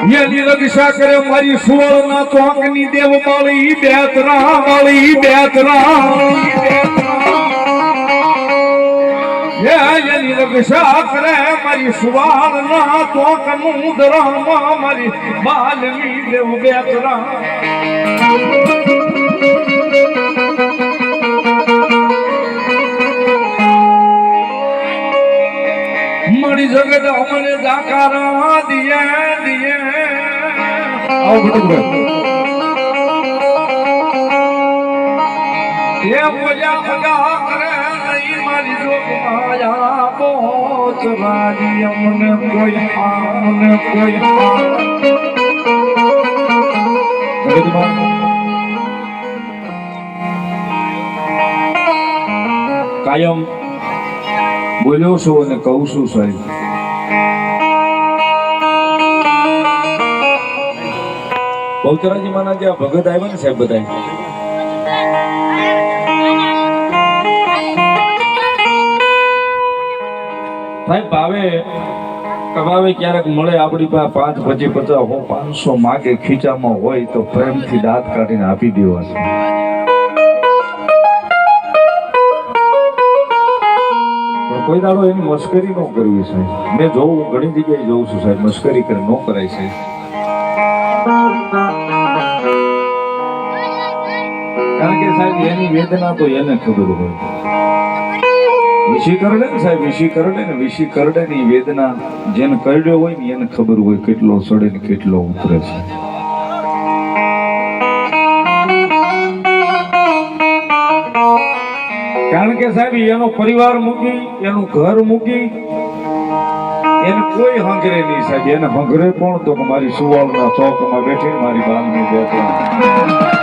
એની રક્ષા કરે મારી સુવર્ણ ચોકની દેવ માળી બેતરા માળી બેતરા એની રક્ષા કરે મારી સુવર્ણ ચોકનું ધરામાં મારી બાલની દેવ બેતરા મળી જગત અમને જાકારા દિયે દિયે આવ એ મોજા ભગા કરે નહીં મારી જોગ માયા પહોંચ રાજી અમને કોઈ કાયમ બોલ્યો છું અને કહું છું સાહેબ બહુચરાજી માના જે ભગત આવ્યા ને સાહેબ બધા સાહેબ ભાવે ક્યારેક મળે આપણી પાસે 5 25 50 હું 500 માગે ખીચામાં હોય તો પ્રેમથી દાંત કાઢીને આપી દેવા છે કોઈ દાડો એની મસ્કરી ન કરવી સાહેબ મેં જોઉં ઘણી જગ્યાએ જોઉં છું સાહેબ મસ્કરી કરે ન કરાય છે કારણ કે સાહેબ એની વેદના તો એને ખબર હોય વિશી કરડે ને સાહેબ વિશી કરડે ની વેદના જેને કરડ્યો હોય ને એને ખબર હોય કેટલો સડે ને કેટલો ઉતરે છે કારણ કે સાહેબ એનો પરિવાર મૂકી એનું ઘર મૂકી એને કોઈ હંગરે નહીં સાહેબ એને હંગરે પણ તો મારી સુવાળના ચોકમાં બેઠી મારી બાલની બેઠા